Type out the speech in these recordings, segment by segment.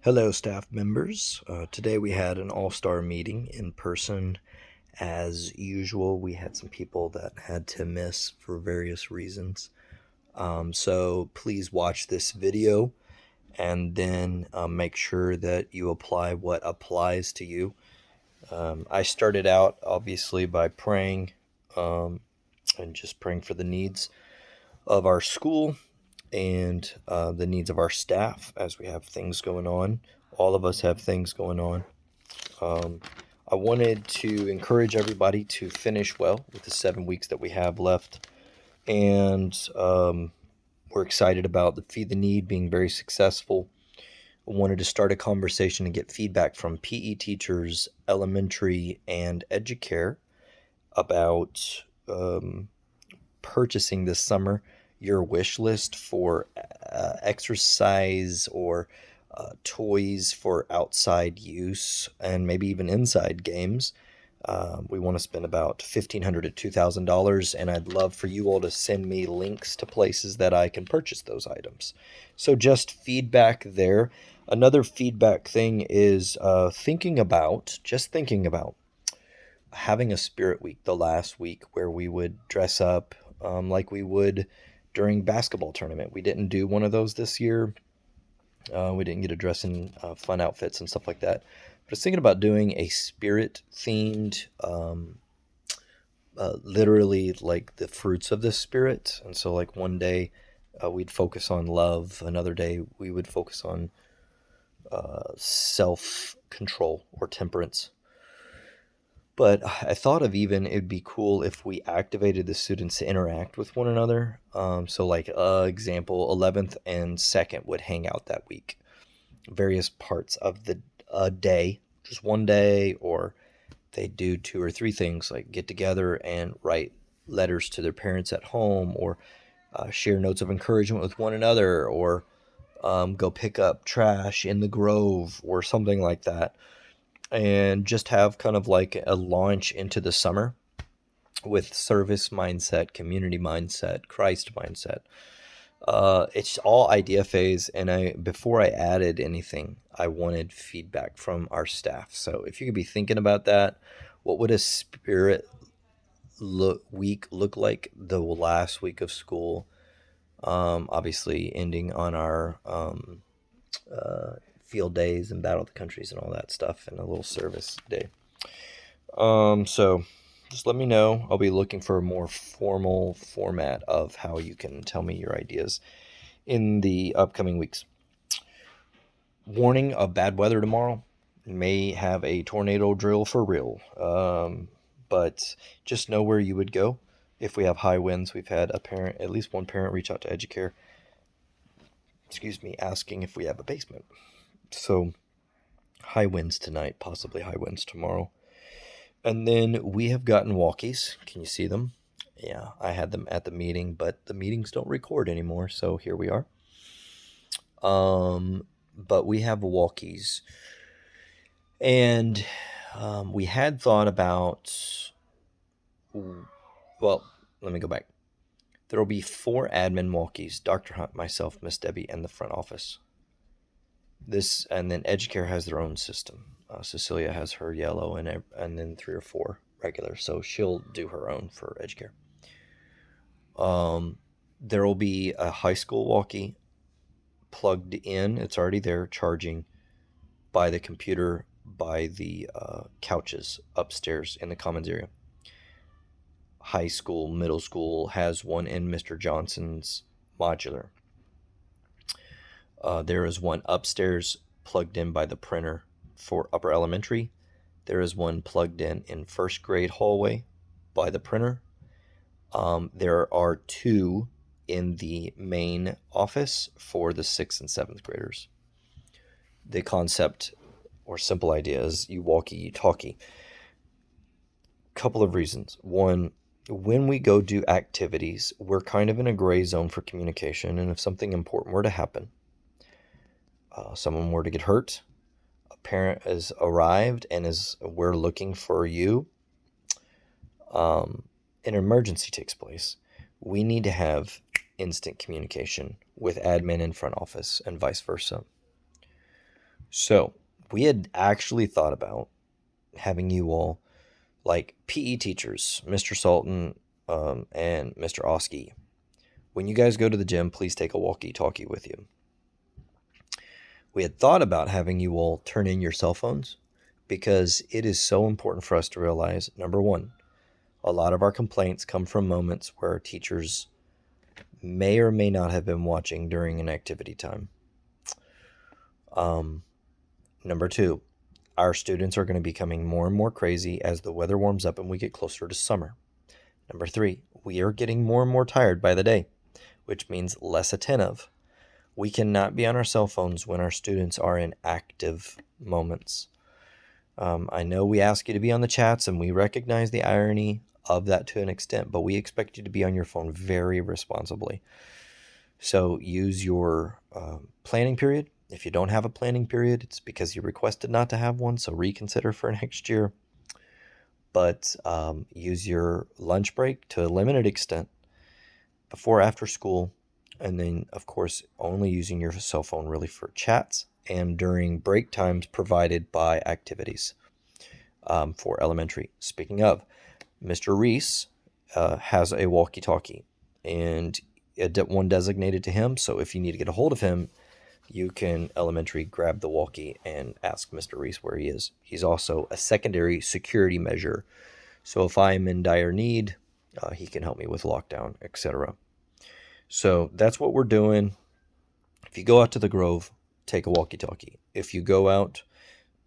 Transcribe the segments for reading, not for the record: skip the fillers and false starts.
Hello, staff members. Today we had an all-star meeting in person. As usual, we had some people that had to miss for various reasons. So please watch this video and then make sure that you apply what applies to you. I started out obviously by praying and just praying for the needs of our school and the needs of our staff as we have things going on. All of us have things going on. Um, I wanted to encourage everybody to finish well with the 7 weeks that we have left. And we're excited about the Feed the Need being very successful. I wanted to start a conversation and get feedback from PE teachers, elementary, and educare about purchasing this summer your wish list for exercise or toys for outside use and maybe even inside games. We want to spend about $1,500 to $2,000, and I'd love for you all to send me links to places that I can purchase those items. So just feedback there. Another feedback thing is thinking about having a spirit week the last week where we would dress up like we would during basketball tournament. We didn't do one of those this year. We didn't get to dress in fun outfits and stuff like that. But I was thinking about doing a spirit themed, literally like the fruits of the spirit. And so, like one day we'd focus on love, another day we would focus on self control or temperance. But I thought of even it'd be cool if we activated the students to interact with one another. So, like, example, 11th and 2nd would hang out that week. Various parts of the day, just one day, or they do two or three things like get together and write letters to their parents at home, or share notes of encouragement with one another, or go pick up trash in the grove, or something like that, and just have kind of like a launch into the summer with service mindset, community mindset, Christ mindset. It's all idea phase, and before I added anything, I wanted feedback from our staff. So if you could be thinking about that, what would a spirit week look like the last week of school? Obviously, ending on our field days and battle of the countries and all that stuff, and a little service day. So just let me know. I'll be looking for a more formal format of how you can tell me your ideas in the upcoming weeks. Warning of bad weather tomorrow. May have a tornado drill for real. But just know where you would go if we have high winds. We've had at least one parent reach out to Educare, asking if we have a basement. So high winds tonight, possibly high winds tomorrow. And then we have gotten walkies. Can you see them? Yeah, I had them at the meeting, but the meetings don't record anymore, so here we are. But we have walkies. And we had thought about, well, let me go back. There will be 4 admin walkies: Dr. Hunt, myself, Miss Debbie, and the front office. And then Educare has their own system. Cecilia has her yellow, and then 3 or 4 regular. So she'll do her own for Educare. There will be a high school walkie plugged in. It's already there, charging by the computer, by the couches upstairs in the commons area. High school, middle school has one in Mr. Johnson's modular. There is one upstairs plugged in by the printer for upper elementary. There is one plugged in first grade hallway by the printer. There are 2 in the main office for the 6th and 7th graders. The concept or simple idea is you walkie, you talkie. Couple of reasons. One, when we go do activities, we're kind of in a gray zone for communication, and if something important were to happen, someone were to get hurt, a parent has arrived and we're looking for you, an emergency takes place, we need to have instant communication with admin in front office and vice versa. So we had actually thought about having you all, like PE teachers, Mr. Sultan and Mr. Oski. When you guys go to the gym, please take a walkie-talkie with you. We had thought about having you all turn in your cell phones because it is so important for us to realize, number one, a lot of our complaints come from moments where teachers may or may not have been watching during an activity time. Um, Number two, our students are going to be becoming more and more crazy as the weather warms up and we get closer to summer. Number three, we are getting more and more tired by the day, which means less attentive. We cannot be on our cell phones when our students are in active moments. I know we ask you to be on the chats and we recognize the irony of that to an extent, but we expect you to be on your phone very responsibly. So use your planning period. If you don't have a planning period, it's because you requested not to have one, so reconsider for next year. But use your lunch break to a limited extent before, after school, and then, of course, only using your cell phone really for chats and during break times provided by activities for elementary. Speaking of, Mr. Reese has a walkie talkie and one designated to him. So if you need to get a hold of him, you can elementary grab the walkie and ask Mr. Reese where he is. He's also a secondary security measure. So if I'm in dire need, he can help me with lockdown, etc. So that's what we're doing. If you go out to the Grove, take a walkie talkie. If you go out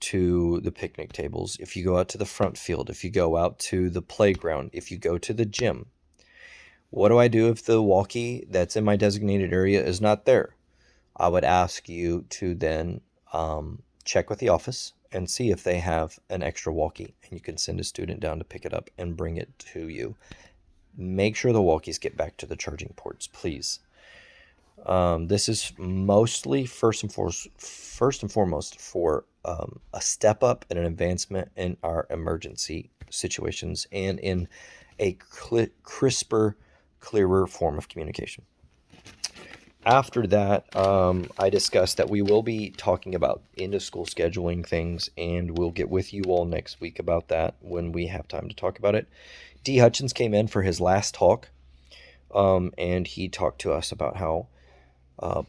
to the picnic tables, if you go out to the front field, if you go out to the playground, if you go to the gym, what do I do if the walkie that's in my designated area is not there? I would ask you to then check with the office and see if they have an extra walkie, and you can send a student down to pick it up and bring it to you. Make sure the walkies get back to the charging ports, please. This is mostly first and foremost for a step up and an advancement in our emergency situations and in a crisper, clearer form of communication. After that, I discussed that we will be talking about end of school scheduling things, and we'll get with you all next week about that when we have time to talk about it. D. Hutchins came in for his last talk, and he talked to us about how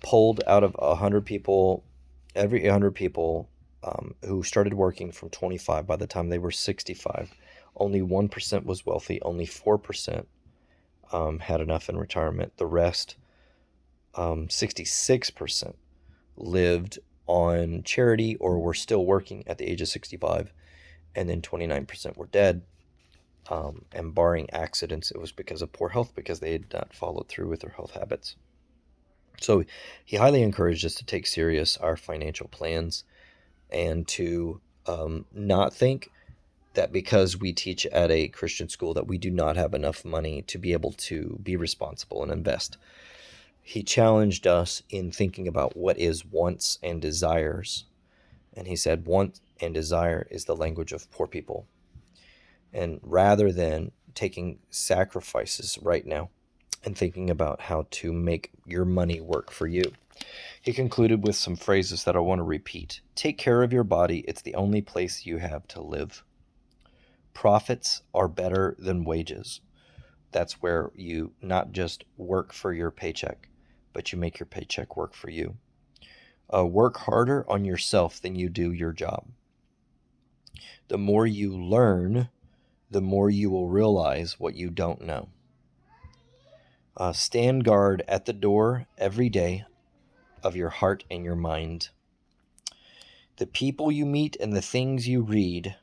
polled out of 100 people, every 100 people who started working from 25 by the time they were 65, only 1% was wealthy, only 4% had enough in retirement. The rest, 66%, lived on charity or were still working at the age of 65, and then 29% were dead. And barring accidents, it was because of poor health, because they had not followed through with their health habits. So he highly encouraged us to take serious our financial plans and to not think that because we teach at a Christian school that we do not have enough money to be able to be responsible and invest. He challenged us in thinking about what is wants and desires. And he said, want and desire is the language of poor people. And rather than taking sacrifices right now and thinking about how to make your money work for you, he concluded with some phrases that I want to repeat. Take care of your body. It's the only place you have to live. Profits are better than wages. That's where you not just work for your paycheck, but you make your paycheck work for you. Work harder on yourself than you do your job. The more you learn, the more you will realize what you don't know. Stand guard at the door every day of your heart and your mind. The people you meet and the things you read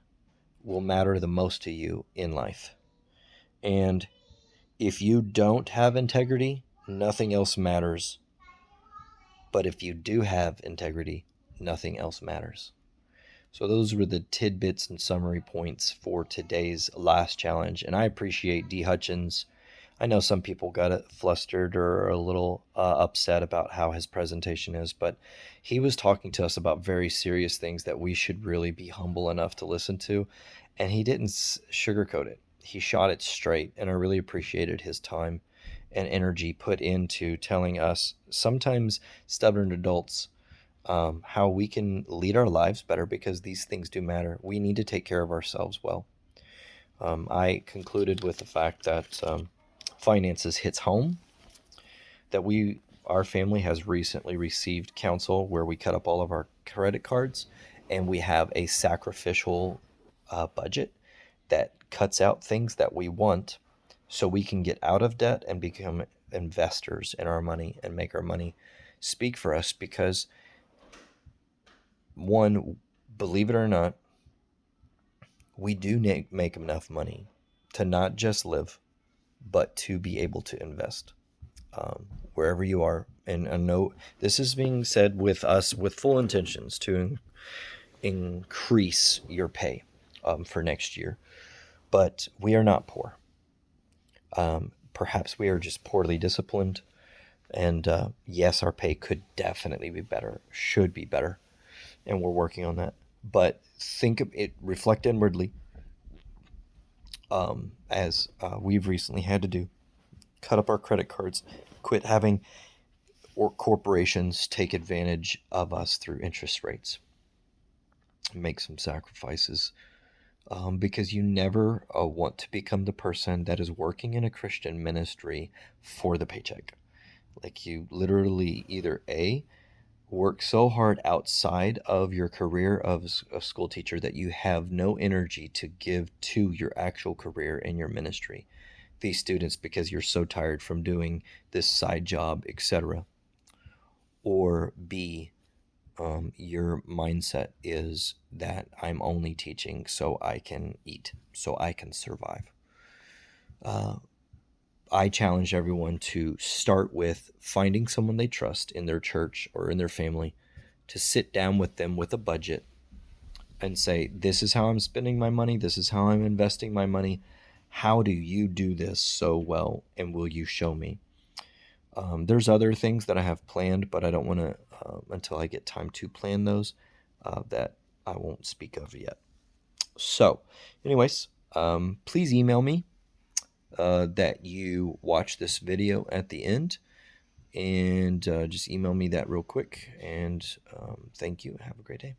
will matter the most to you in life. And if you don't have integrity, nothing else matters. But if you do have integrity, nothing else matters. So those were the tidbits and summary points for today's last challenge. And I appreciate D. Hutchins. I know some people got flustered or a little upset about how his presentation is, but he was talking to us about very serious things that we should really be humble enough to listen to. And he didn't sugarcoat it. He shot it straight. And I really appreciated his time and energy put into telling us, sometimes stubborn adults, how we can lead our lives better, because these things do matter. We need to take care of ourselves well. I concluded with the fact that finances hits home, that our family has recently received counsel where we cut up all of our credit cards, and we have a sacrificial budget that cuts out things that we want, so we can get out of debt and become investors in our money and make our money speak for us. Because one, believe it or not, we do make enough money to not just live, but to be able to invest, wherever you are. And I know this is being said with us with full intentions to increase your pay for next year. But we are not poor. Perhaps we are just poorly disciplined. And yes, our pay could definitely be better, should be better. And we're working on that. But think of it, reflect inwardly, as we've recently had to do. Cut up our credit cards, quit having or corporations take advantage of us through interest rates, make some sacrifices, because you never want to become the person that is working in a Christian ministry for the paycheck. Like, you literally either A, work so hard outside of your career of a school teacher that you have no energy to give to your actual career in your ministry, these students, because you're so tired from doing this side job, etc. Or B, your mindset is that I'm only teaching so I can eat, so I can survive. I challenge everyone to start with finding someone they trust in their church or in their family, to sit down with them with a budget and say, this is how I'm spending my money, this is how I'm investing my money. How do you do this so well, and will you show me? There's other things that I have planned, but I don't want to, until I get time to plan those, that I won't speak of yet. So, anyways, please email me that you watch this video at the end, and just email me that real quick. And thank you. Have a great day.